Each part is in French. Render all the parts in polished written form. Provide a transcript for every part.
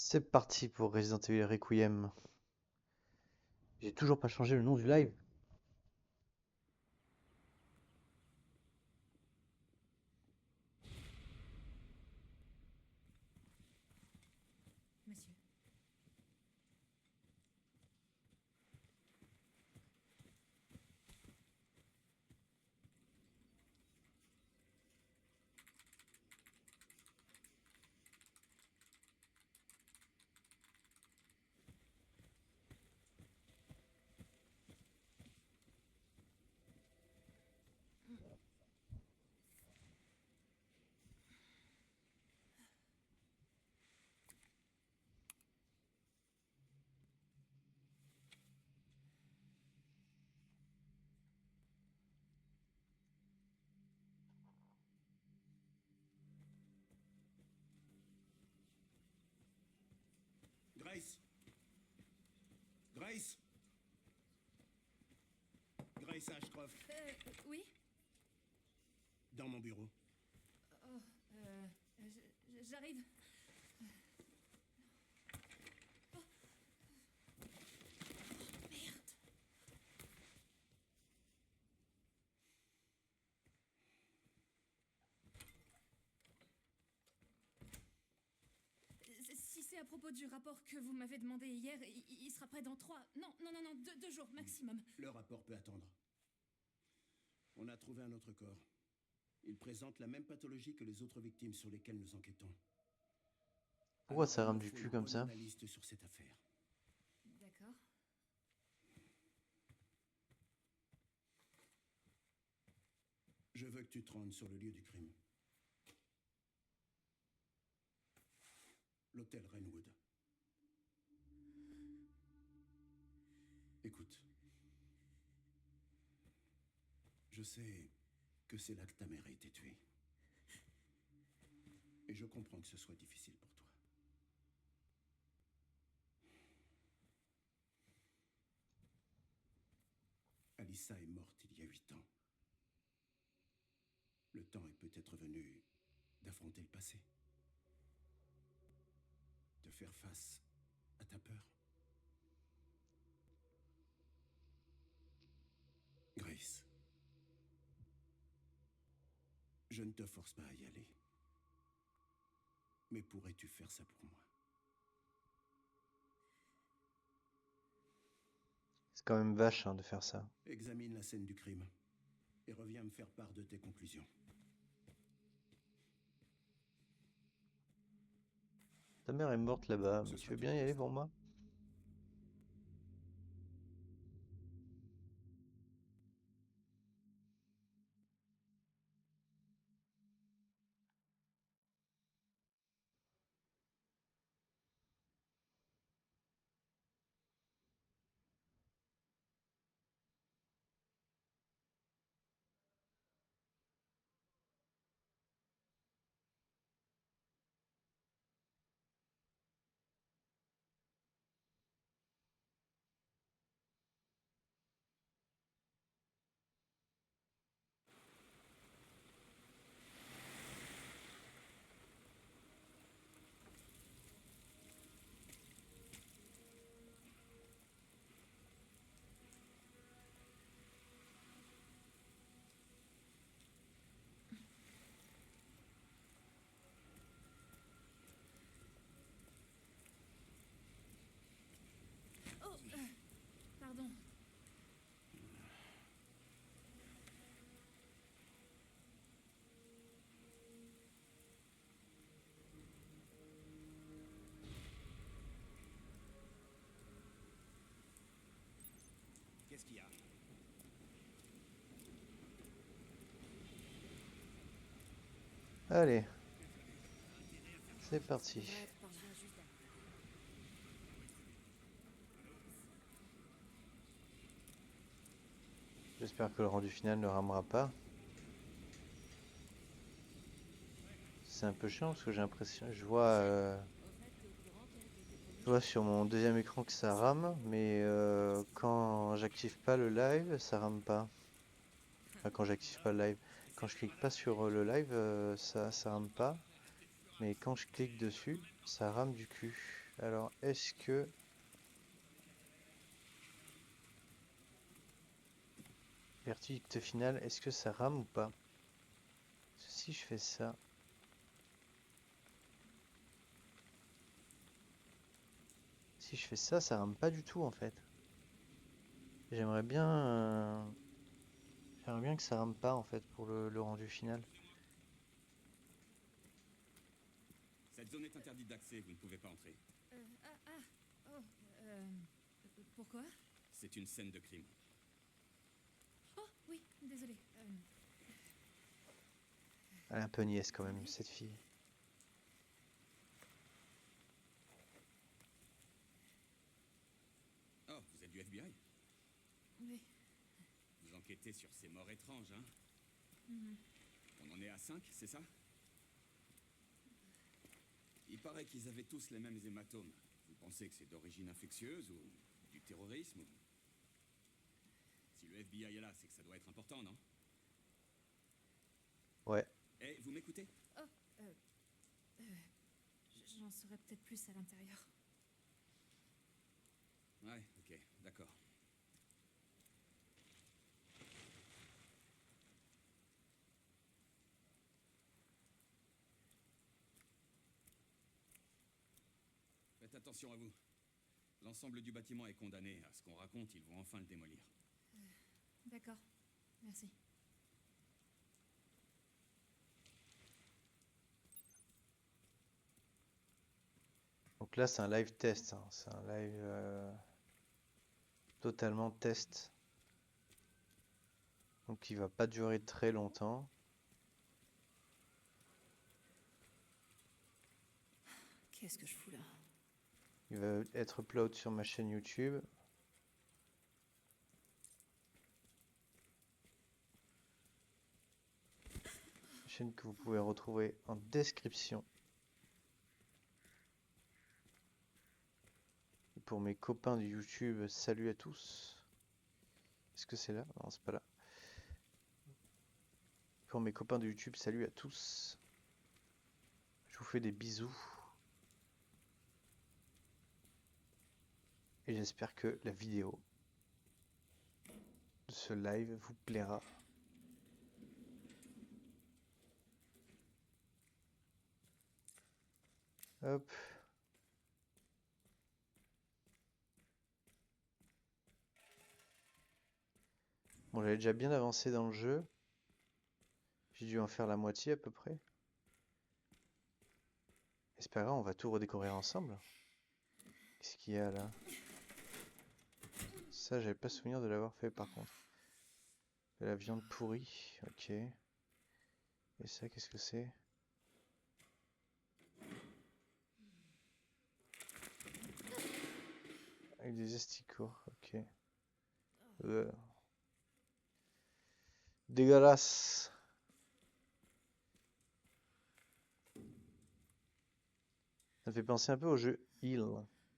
C'est parti pour Resident Evil Requiem. J'ai toujours pas changé le nom du live. Monsieur. Grace. Grace. Grace Ashcroft, Oui. dans mon bureau. Oh, j'arrive. Oh. Merde. Si c'est à propos du rapport que vous m'avez demandé hier, il sera prêt dans 3... Non, 2 jours maximum. Le rapport peut attendre. On a trouvé un autre corps. Il présente la même pathologie que les autres victimes sur lesquelles nous enquêtons. Pourquoi Alors, ça il rame nous du faut cul une comme bonne ça? analyste sur cette affaire. D'accord. Je veux que tu te rendes sur le lieu du crime. L'hôtel Rainwood. Écoute. Je sais que c'est là que ta mère a été tuée. Et je comprends que ce soit difficile pour toi. Alyssa est morte il y a 8 ans. Le temps est peut-être venu d'affronter le passé. De faire face à ta peur. Grace. Je ne te force pas à y aller. Mais pourrais-tu faire ça pour moi? C'est quand même vache hein, de faire ça. Examine la scène du crime et reviens me faire part de tes conclusions. Ta mère est morte là-bas, Ce mais tu sera veux tout bien y pour aller l'instant. pour moi? Oh, pardon. Qu'est-ce qu'il y a? Allez, c'est parti. Bref, parvient juste à... J'espère que le rendu final ne ramera pas. C'est un peu chiant parce que j'ai l'impression, Au fait, t'es au courant quel était tes premiers je vois choix? sur mon deuxième écran que ça rame, mais quand j'active pas le live, ça rame pas. Enfin, quand j'active pas le live, quand je clique pas sur le live, ça rame pas. Mais quand je clique dessus, ça rame du cul. Alors, est-ce que... Verdict final, est-ce que ça rame ou pas? Parce que si je fais ça... Si je fais ça, ça rame pas du tout en fait. J'aimerais bien... J'aimerais bien que ça rame pas en fait pour le rendu final. Cette zone est interdite d'accès, vous ne pouvez pas entrer. Oh, pourquoi? C'est une scène de crime. Oh, oui, désolé. Elle est un peu niaise quand même, cette fille. Oh, vous êtes du FBI? Oui. Vous enquêtez sur ces morts étranges, hein? Mhm. On en est à 5, c'est ça? Il paraît qu'ils avaient tous les mêmes hématomes. Vous pensez que c'est d'origine infectieuse ou du terrorisme? Si le FBI est là, c'est que ça doit être important, non? Ouais. Eh, vous m'écoutez? Oh, j'en saurais peut-être plus à l'intérieur. Ouais, ok, d'accord. Faites attention à vous. L'ensemble du bâtiment est condamné. À ce qu'on raconte, ils vont enfin le démolir. D'accord, merci. Donc là, c'est un live test, hein. C'est un live totalement test. Donc il va pas durer très longtemps. Qu'est-ce que je fous là? Il va être upload sur ma chaîne YouTube. Chaîne que vous pouvez retrouver en description. Et pour mes copains du YouTube, salut à tous. Est-ce que c'est là? Non, c'est pas là. Pour mes copains de YouTube, salut à tous. Je vous fais des bisous. Et j'espère que la vidéo de ce live vous plaira. Hop. Bon, j'avais déjà bien avancé dans le jeu. J'ai dû en faire la moitié à peu près. Et c'est pas grave, on va tout redécorer ensemble. Qu'est-ce qu'il y a là? Ça, j'avais pas souvenir de l'avoir fait par contre. De la viande pourrie, ok. Et ça, qu'est-ce que c'est? Avec des asticots, ok. Dégueulasse. Ça me fait penser un peu au jeu Heal,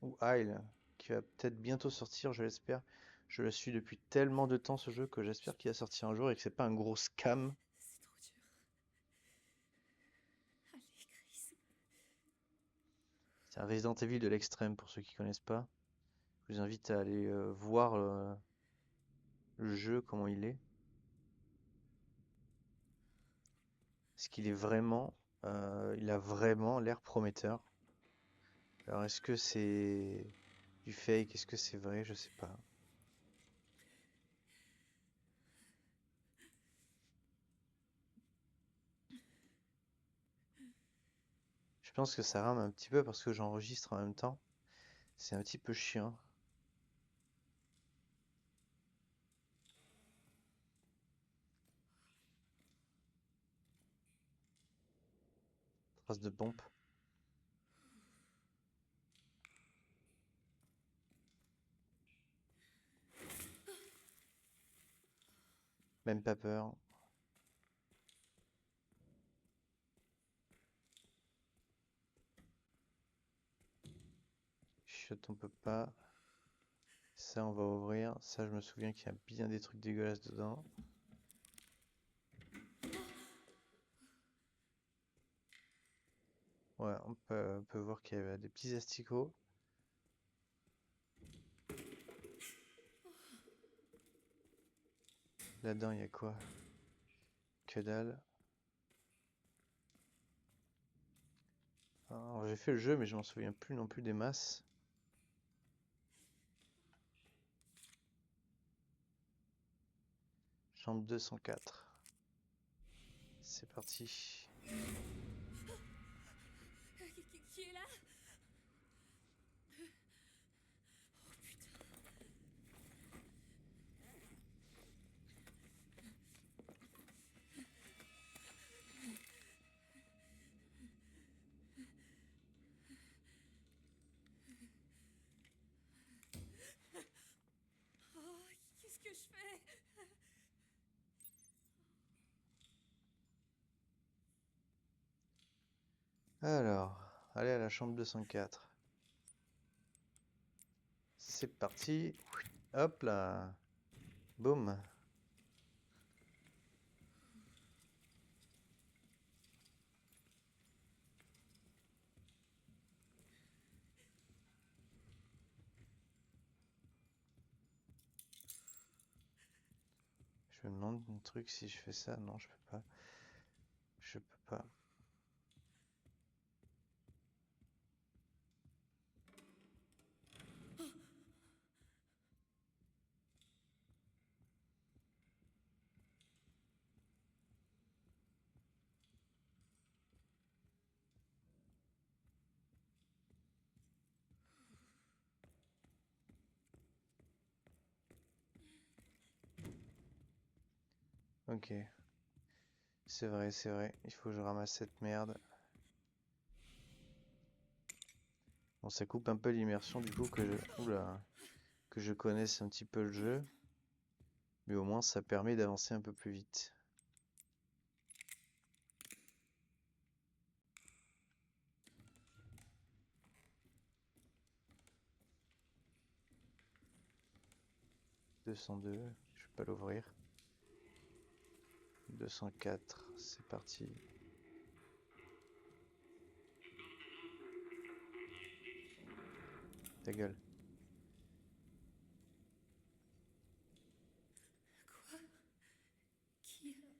ou Isle, qui va peut-être bientôt sortir, je l'espère. Je le suis depuis tellement de temps ce jeu que j'espère qu'il va sortir un jour et que c'est pas un gros scam. C'est trop dur. Allez, Chris. C'est un Resident Evil de l'extrême pour ceux qui connaissent pas. Je vous invite à aller voir le jeu, comment il est. Parce qu'il est vraiment, il a vraiment l'air prometteur. Alors est-ce que c'est du fake? Est-ce que c'est vrai? Je sais pas. Je pense que ça rame un petit peu parce que j'enregistre en même temps. C'est un petit peu chiant. Trace de pompe. Même pas peur. Chut, on peut pas. Ça, on va ouvrir. Ça, je me souviens qu'il y a bien des trucs dégueulasses dedans. Ouais, on peut voir qu'il y a des petits asticots. Là-dedans, il y a quoi? Que dalle. Alors, j'ai fait le jeu, mais je m'en souviens plus non plus des masses. Chambre 204. C'est parti. Qui est là? Oh putain. Oh, qu'est-ce que je fais? Alors, allez à la chambre 204. C'est parti. Hop là. Boum. Je me demande un truc si je fais ça. Non, je peux pas. Je peux pas. Ok. C'est vrai, c'est vrai. Il faut que je ramasse cette merde. Bon, ça coupe un peu l'immersion du coup que je... Oula. Que je connaisse un petit peu le jeu. Mais au moins ça permet d'avancer un peu plus vite. « 202, je vais pas l'ouvrir. 204, c'est parti. Ta gueule. Quoi? Qui a...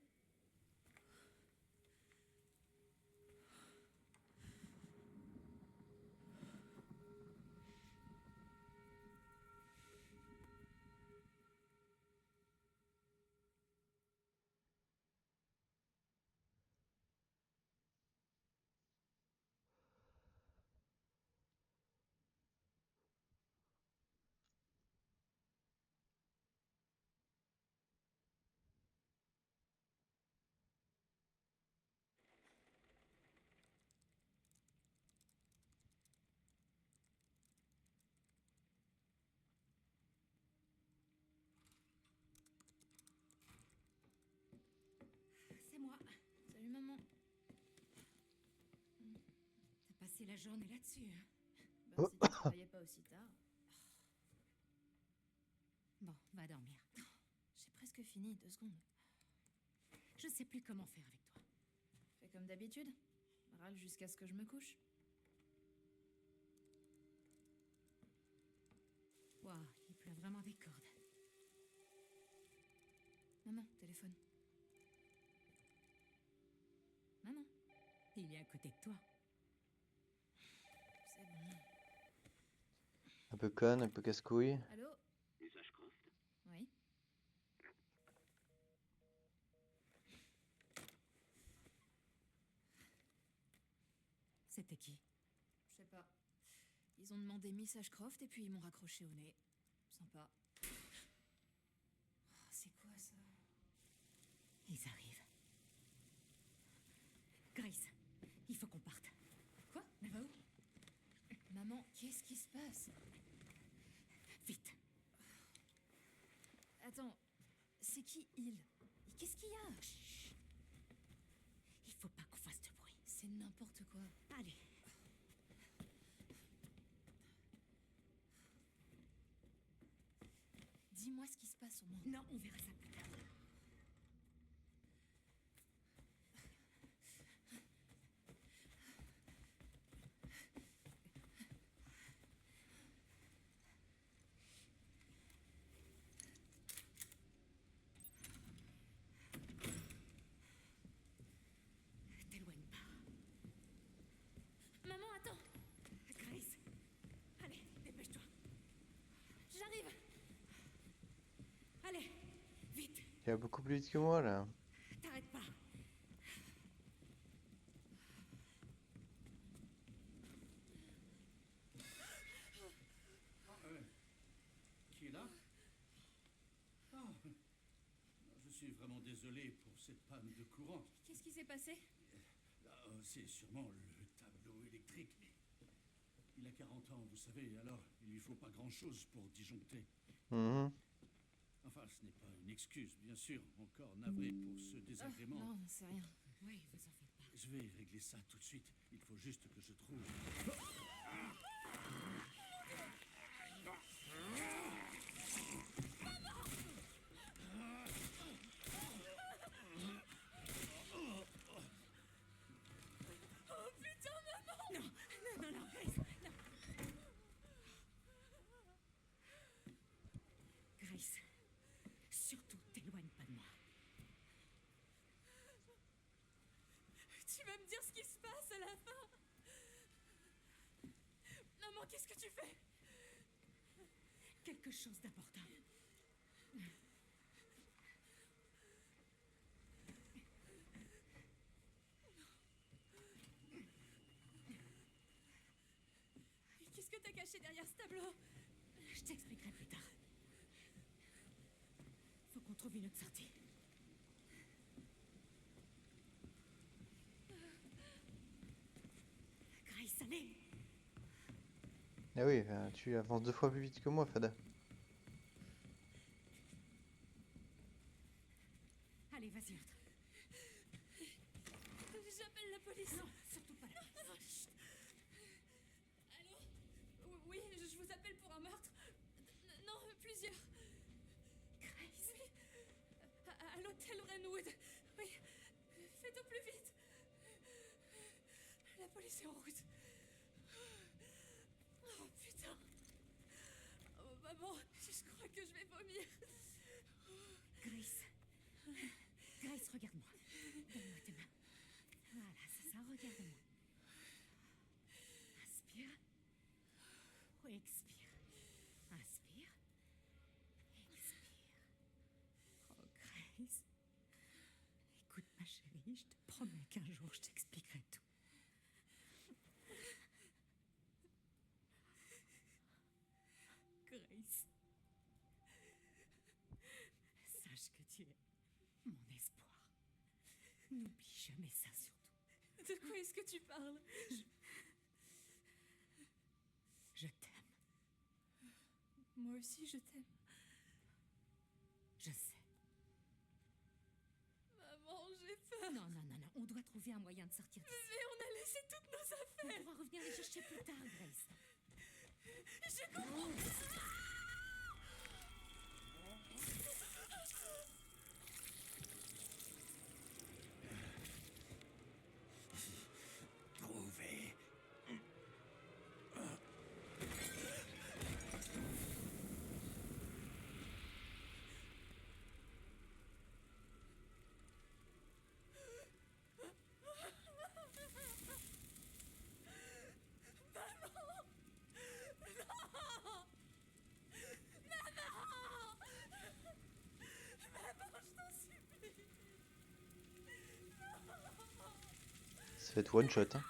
C'est moi. Salut maman. T'as passé la journée là-dessus, hein? Ben, si tu travaillais pas aussi tard. Bon, va dormir. J'ai presque fini, 2 secondes. Je sais plus comment faire avec toi. Fais comme d'habitude. Râle jusqu'à ce que je me couche. Waouh, il pleut vraiment des cordes. Maman, téléphone. Maman. Il est à côté de toi. C'est bon. Un peu conne, un peu casse-couille. Allô? Oui. C'était qui? Je sais pas. Ils ont demandé Miss Ashcroft et puis ils m'ont raccroché au nez. Sympa. Oh, c'est quoi ça? Ils arrivent. Grace, il faut qu'on parte. Quoi? Mais va où? Maman, qu'est-ce qui se passe? Vite. Attends, c'est qui il? Qu'est-ce qu'il y a? Chut. Il faut pas qu'on fasse de bruit. C'est n'importe quoi. Allez. Dis-moi ce qui se passe au moins. Non, on verra ça plus tard. Il va beaucoup plus vite que moi là. T'arrêtes pas. Qui est là? Ah, je suis vraiment désolé pour cette panne de courant. Qu'est-ce qui s'est passé? Là, c'est sûrement le tableau électrique. Il a 40 ans, vous savez, alors il lui faut pas grand-chose pour disjoncter. Mhm. Enfin, ce n'est pas une excuse, bien sûr. Encore navré pour ce désagrément. Non, c'est rien. Oui, vous en faites pas. Je vais régler ça tout de suite. Il faut juste que je trouve... Non, Grace, non. Grace, surtout t'éloigne pas de moi. Tu vas me dire ce qui se passe à la fin? Maman, qu'est-ce que tu fais? Quelque chose d'important. Qu'est-ce que t'as caché derrière ce tableau? Je t'expliquerai plus tard. Faut qu'on trouve une autre sortie. Grace, allez! Ah oui, tu avances 2 fois plus vite que moi, Fada. Allez, vas-y, entre. J'appelle la police. Non, surtout pas là. Non, chut. Allô? Oui, je vous appelle pour un meurtre. Non, plusieurs. Grace, Oui. À l'hôtel Renwood. Oui. Faites au plus vite. La police est en route. Oh putain. Oh, maman, je crois que je vais vomir. Grace. Grace, regarde-moi. Donne-moi tes mains. Voilà, c'est ça, regarde-moi. Inspire. Expire. Inspire. Expire. Oh, Grace. Écoute, ma chérie, je te promets qu'un jour, je t'expliquerai tout. Grace. Sache que tu es mon espoir. N'oublie jamais ça, surtout. De quoi est-ce que tu parles? Je t'aime. Moi aussi, je t'aime. Je sais. Maman, j'ai peur. Non, non, non, non. On doit trouver un moyen de sortir d'ici. Mais on a laissé toutes nos On affaires. pourra revenir les chercher plus tard, Grace. Je comprends. Trouvé. Ça va être one shot, hein.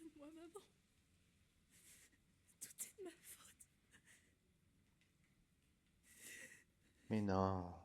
Pardonne-moi, maman. Tout est de ma faute. Mais non.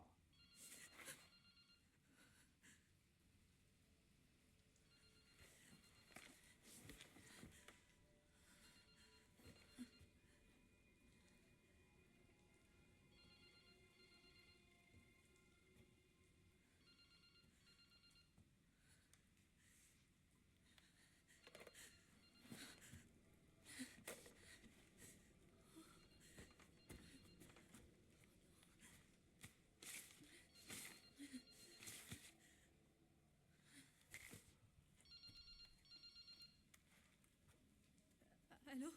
Allô?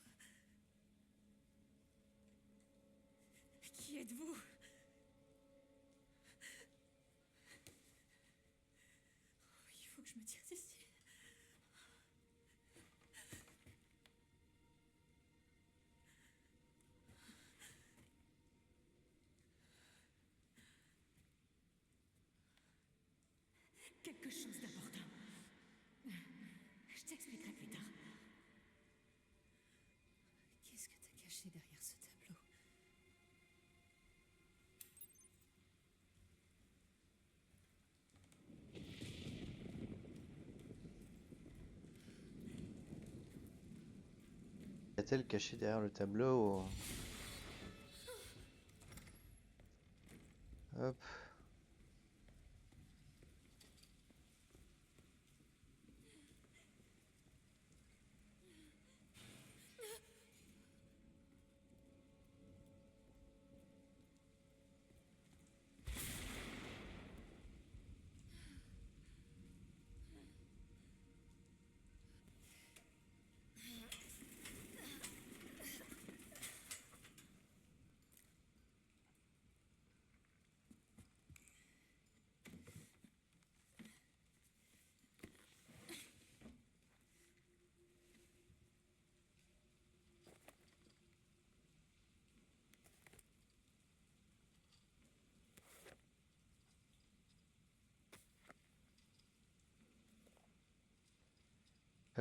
Qui êtes-vous? Il faut que je me tire d'ici. Quelque chose d'important. Je t'expliquerai plus tard. Qu'est-ce que t'as caché derrière ce tableau? Y a-t-elle caché derrière le tableau? Hop.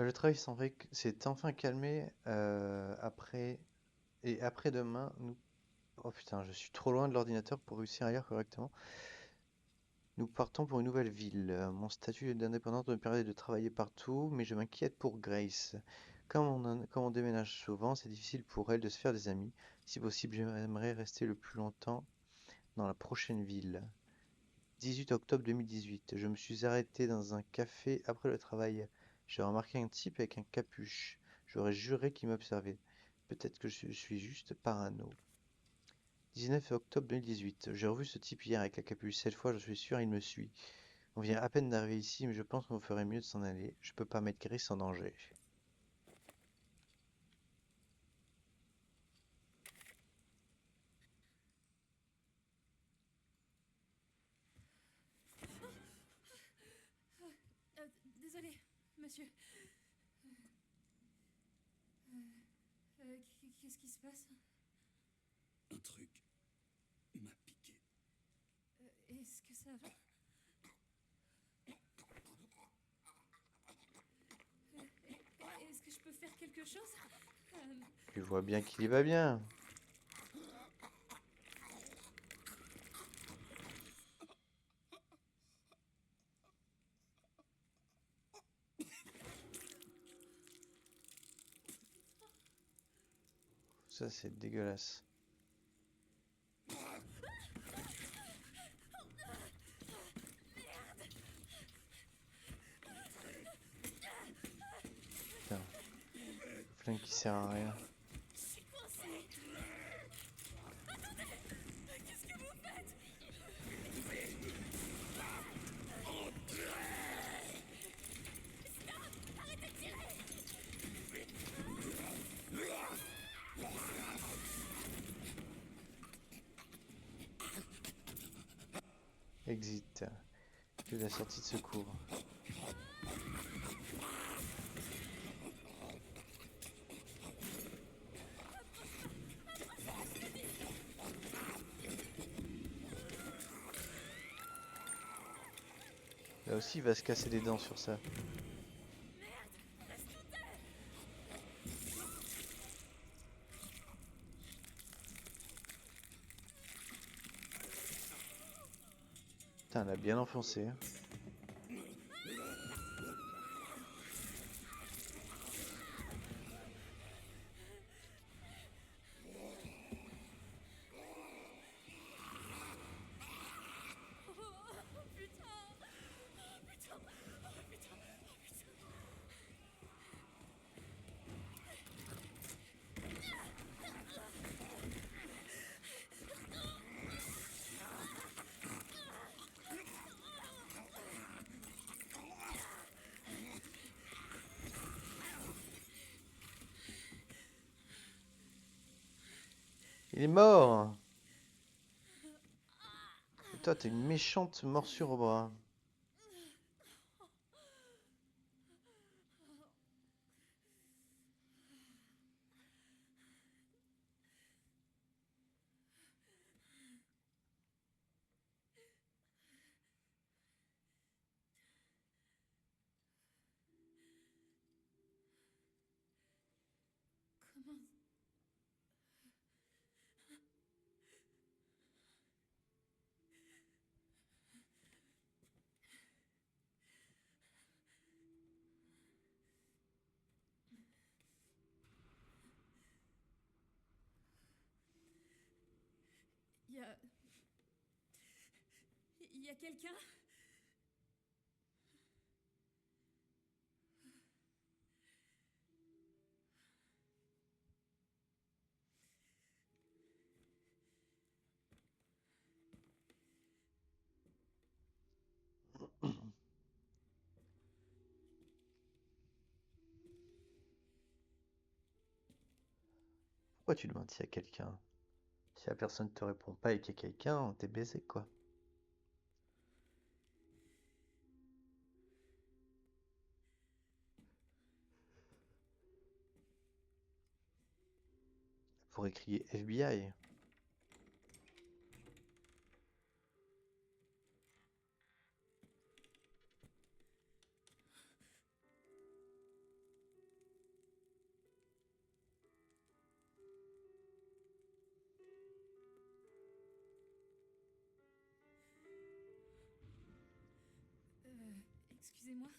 Le travail s'est enfin calmé après-demain. Oh putain, je suis trop loin de l'ordinateur pour réussir à lire correctement. Nous partons pour une nouvelle ville. Mon statut d'indépendante me permet de travailler partout, mais je m'inquiète pour Grace. Comme on déménage souvent, c'est difficile pour elle de se faire des amis. Si possible, j'aimerais rester le plus longtemps dans la prochaine ville. 18 octobre 2018. Je me suis arrêté dans un café après le travail. J'ai remarqué un type avec un capuche. J'aurais juré qu'il m'observait. Peut-être que je suis juste parano. 19 octobre 2018. J'ai revu ce type hier avec la capuche. Cette fois, je suis sûr, il me suit. On vient à peine d'arriver ici, mais je pense qu'on ferait mieux de s'en aller. Je peux pas mettre Grace en danger. Désolé, monsieur. Qu'est-ce qui se passe? Un truc m'a piqué. Est-ce que ça va? Est-ce que je peux faire quelque chose? Tu vois bien qu'il y va bien. Ça, c'est dégueulasse. Putain. Flingue qui sert à rien. Je suis coincée. Attendez! Qu'est-ce que vous faites? Stop! Arrêtez de tirer! Exit. Puis la sortie de secours. Là aussi, il va se casser les dents sur ça. Putain, elle a bien enfoncé. Il est mort. Et toi, t'as une méchante morsure au bras. Comment? Il y a... Il y a quelqu'un? Pourquoi tu demandes s'il y a quelqu'un? Si la personne te répond pas et qu'il y a quelqu'un, t'es baisé quoi. Pour crier FBI. Excusez-moi.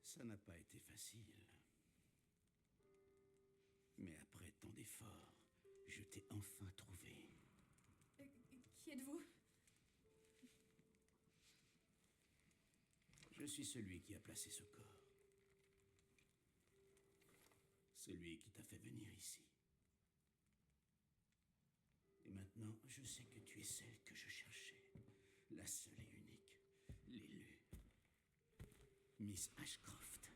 Ça n'a pas été facile. Mais après tant d'efforts, je t'ai enfin trouvé. Qui êtes-vous? Je suis celui qui a placé ce corps. Celui qui t'a fait venir ici. Et maintenant, je sais que tu es celle que je cherchais. La seule et unique. L'élue. Miss Ashcroft.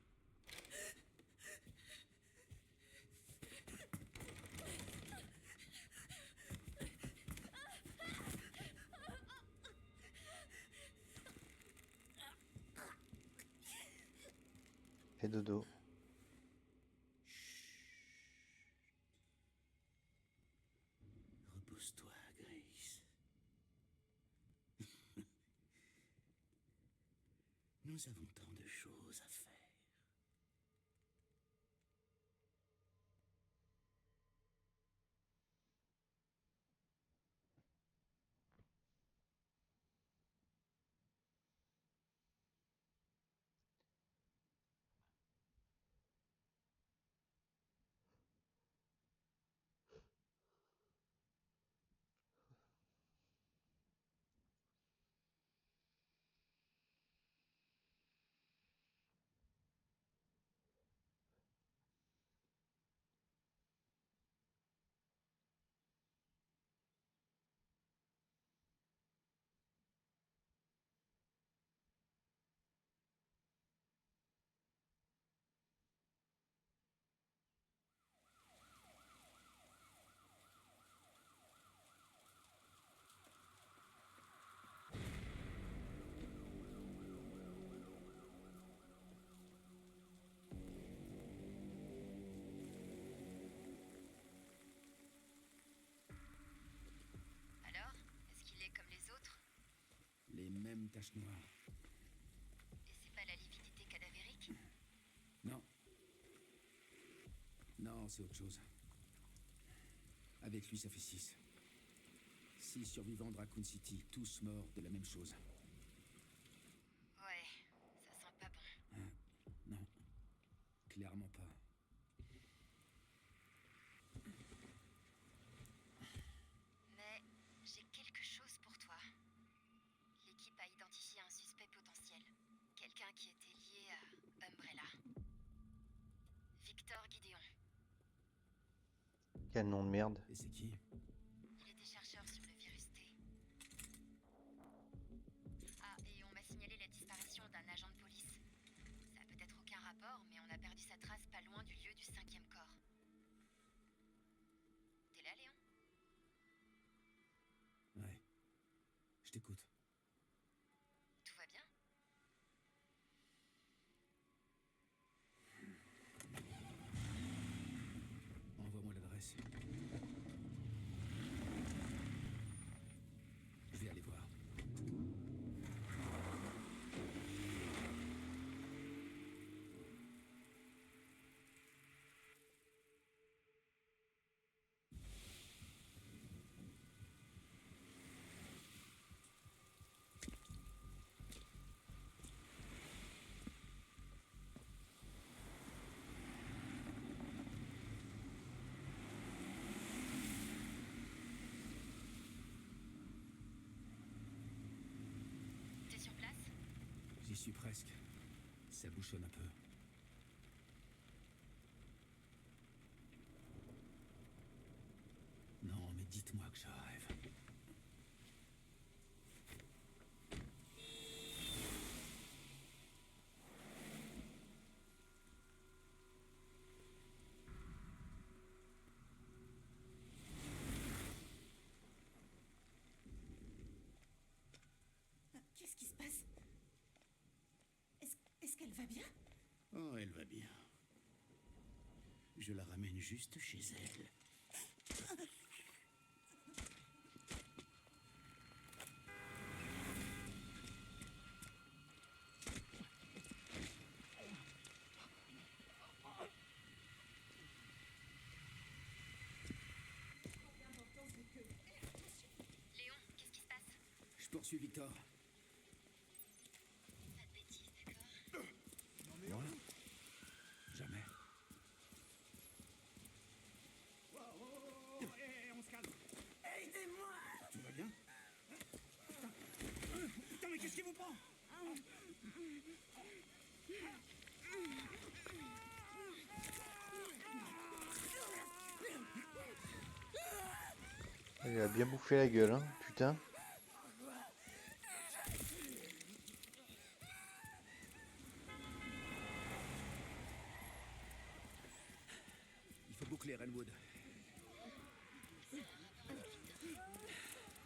Et dodo. Repose-toi, Grace. Nous avons tant de choses à faire. Alors, est-ce qu'il est comme les autres? Les mêmes taches noires. Et c'est pas la lividité cadavérique? Non. Non, c'est autre chose. Avec lui, ça fait 6. 6 survivants de Raccoon City, tous morts de la même chose. Ouais, ça sent pas bon. Non, clairement pas. Mais j'ai quelque chose pour toi. L'équipe a identifié un suspect potentiel. Quelqu'un qui était lié à Umbrella. Victor Gideon. Quel nom de merde. Et c'est qui? Il était chercheur sur le virus T. Ah, et on m'a signalé la disparition d'un agent de police. Ça a peut-être aucun rapport, mais on a perdu sa trace pas loin du lieu du 5e Je t'écoute. Tout va bien? Envoie-moi l'adresse. Je vais aller voir. T'es sur place? J'y suis presque. Ça bouchonne un peu. Non, mais dites-moi que je rêve. Qu'est-ce qui se passe? Est-ce qu'elle va bien? Oh, elle va bien. Je la ramène juste chez elle. Léon, qu'est-ce qui se passe? Je poursuis Victor. Pas de bêtises, d'accord? Moi? Jamais. On se calme. Aidez-moi! Tout va bien? Putain, mais qu'est-ce qui vous prend? Il a bien bouffé la gueule, hein, putain. Il faut boucler Renwood.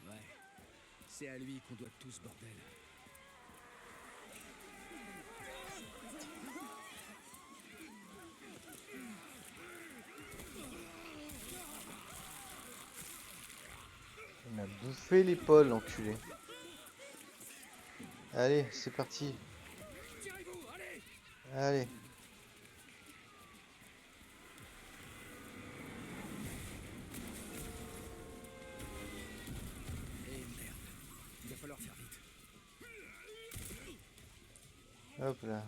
Ouais. C'est à lui qu'on doit tout ce bordel. Il m'a bouffé l'épaule, l'enculé. Allez, c'est parti. Tirez-vous, allez! Allez. Eh merde. Il va falloir faire vite. Hop là.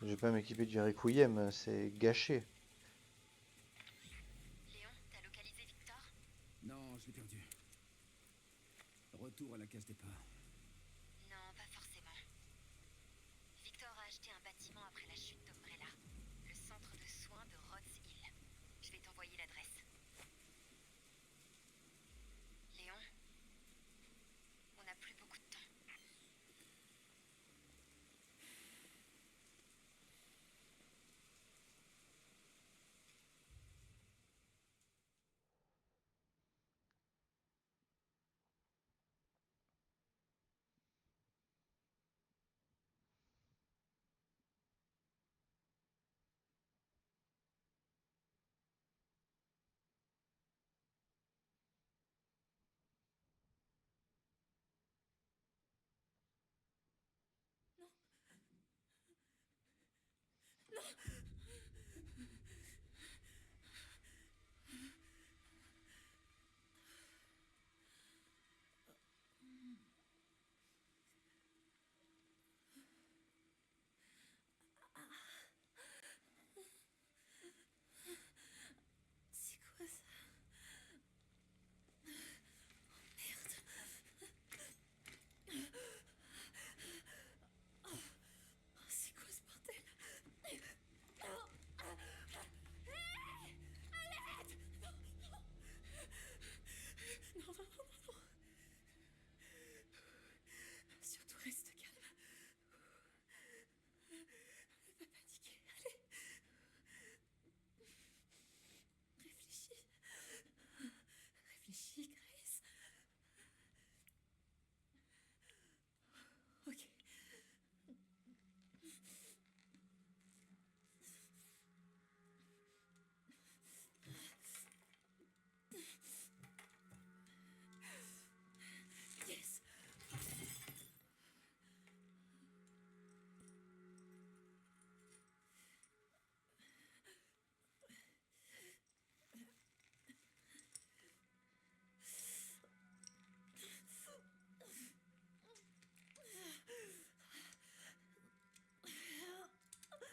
Je vais pas m'équiper du requiem, c'est gâché. Léon, t'as localisé Victor? Non, je l'ai perdu. Retour à la case départ. Non, pas forcément. Victor a acheté un bâtiment après la chute d'Umbrella, le centre de soins de Rhodes Hill. Je vais t'envoyer l'adresse. Léon, on n'a plus beaucoup de temps.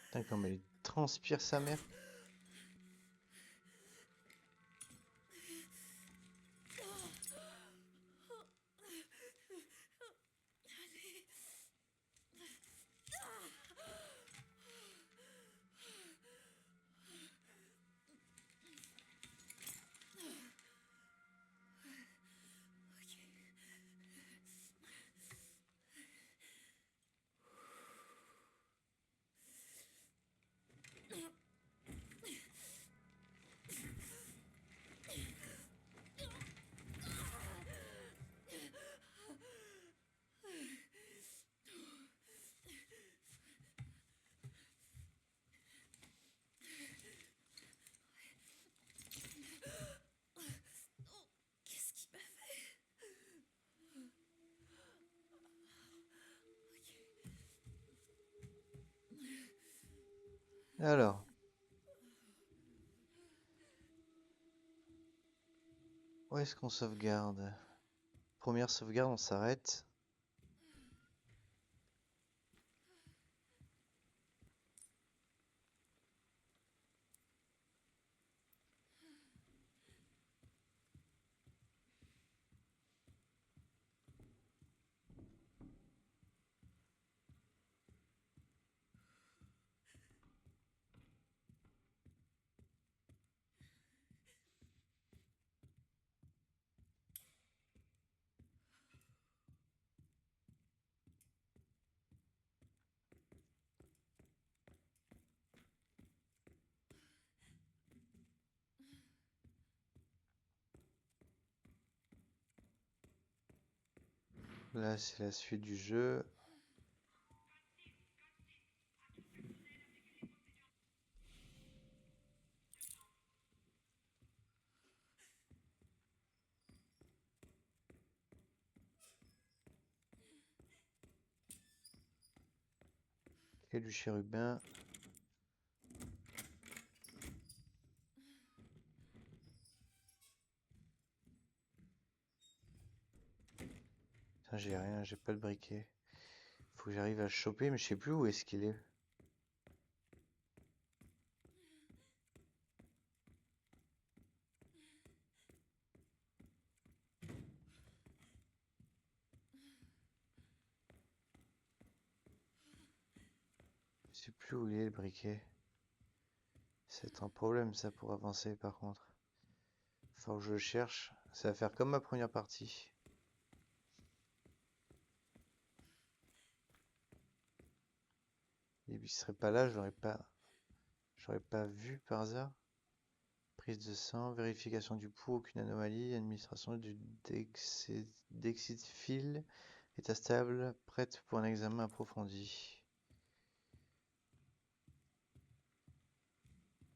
Putain, comme elle transpire sa mère. Qu'est-ce qu'il m'a fait? Alors, où est-ce qu'on sauvegarde? Première sauvegarde, on s'arrête. Là, c'est la suite du jeu. Et du chérubin. Putain, j'ai rien, j'ai pas le briquet. Faut que j'arrive à le choper, mais je sais plus où est-ce qu'il est. Je sais plus où il est le briquet. C'est un problème ça pour avancer par contre. Faut que je le cherche. Ça va faire comme ma première partie. Et puis il serait pas là, j'aurais pas vu par hasard. Prise de sang, vérification du pouls, aucune anomalie, administration du Dexitfil, état stable, prête pour un examen approfondi.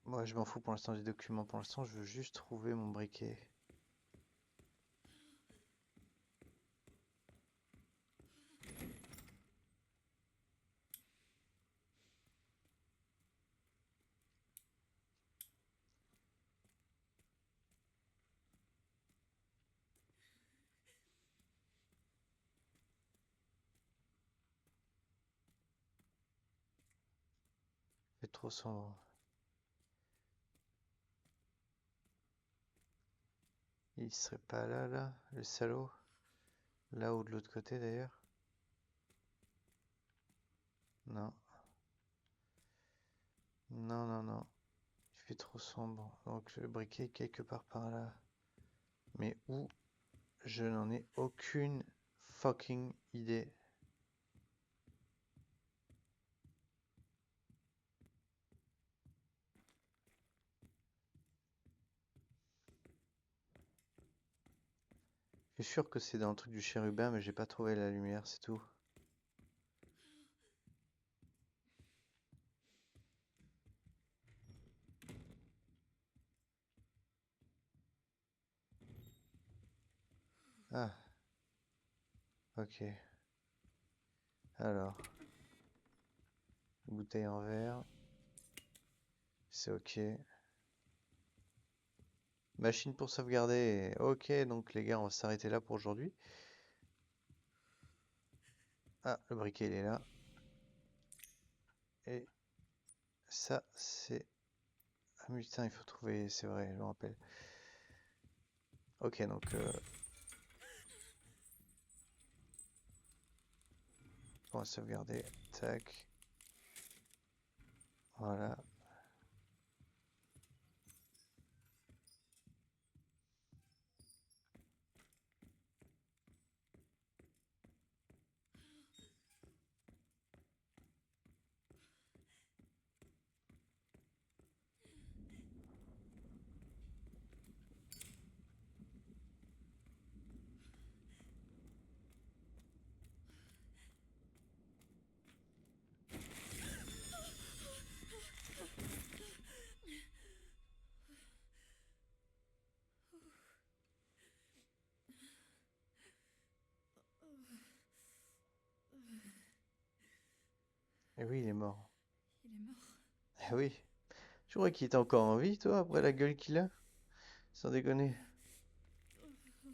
Moi je m'en fous pour l'instant des documents, pour l'instant je veux juste trouver mon briquet. C'est trop sombre. Il serait pas là, le salaud. Là ou de l'autre côté d'ailleurs. Non. Non, non, non. Il fait trop sombre. Donc le briquet est quelque part par là. Mais où? Je n'en ai aucune fucking idée. Je suis sûr que c'est dans le truc du chérubin, mais j'ai pas trouvé la lumière, c'est tout. Ah, ok. Alors, bouteille en verre. C'est ok. Machine pour sauvegarder. Ok, donc les gars, on va s'arrêter là pour aujourd'hui. Ah, le briquet, il est là. Et Ça, c'est... Ah mais putain, il faut trouver... C'est vrai, je me rappelle. Ok, donc... on va sauvegarder. Tac. Voilà. Et oui, il est mort. Il est mort. Eh oui. Je croyais qu'il était encore en vie, toi, après la gueule qu'il a. Sans déconner. Infecté.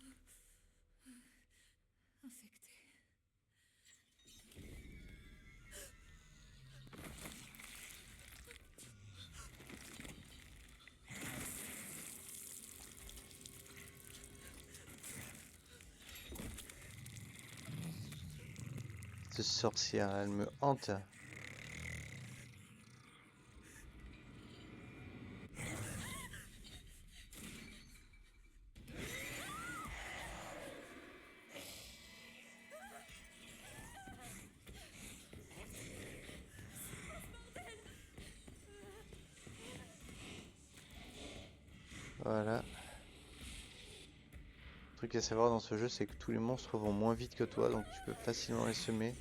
Cette sorcière, elle me hante. Voilà. Le truc à savoir dans ce jeu, c'est que tous les monstres vont moins vite que toi, donc tu peux facilement les semer.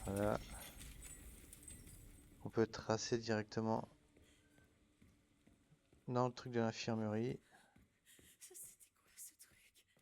Voilà. On peut tracer directement dans le truc de l'infirmerie. Ça, c'était quoi ce truc? Viens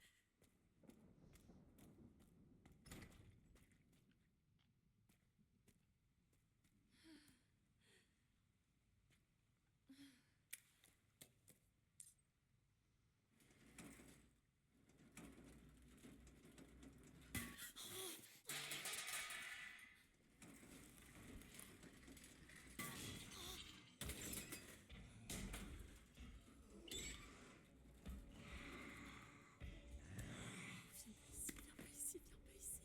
pas ici, viens pas ici.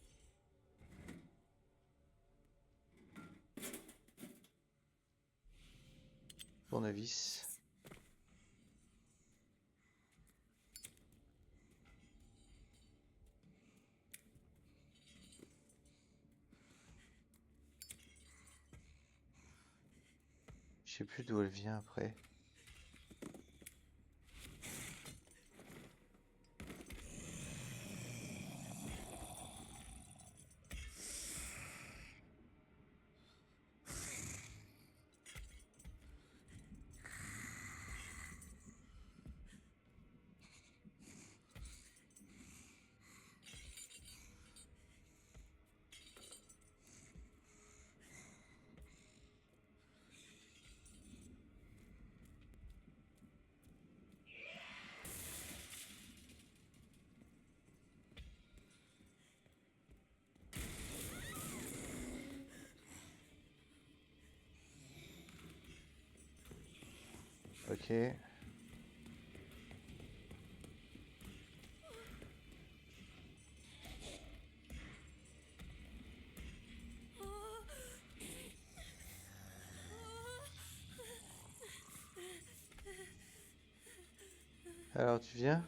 Tournevis. Je sais plus d'où elle vient après. Ok. Alors tu viens?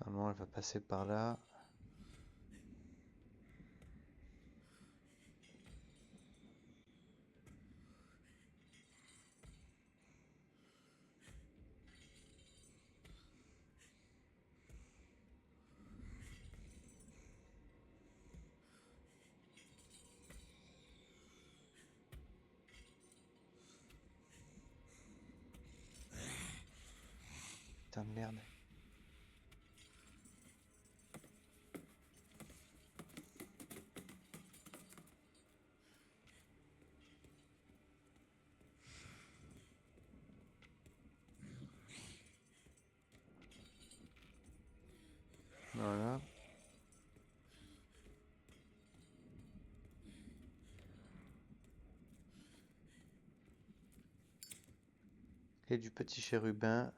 Normalement, elle va passer par là. merde. Voilà. Et du petit chérubin.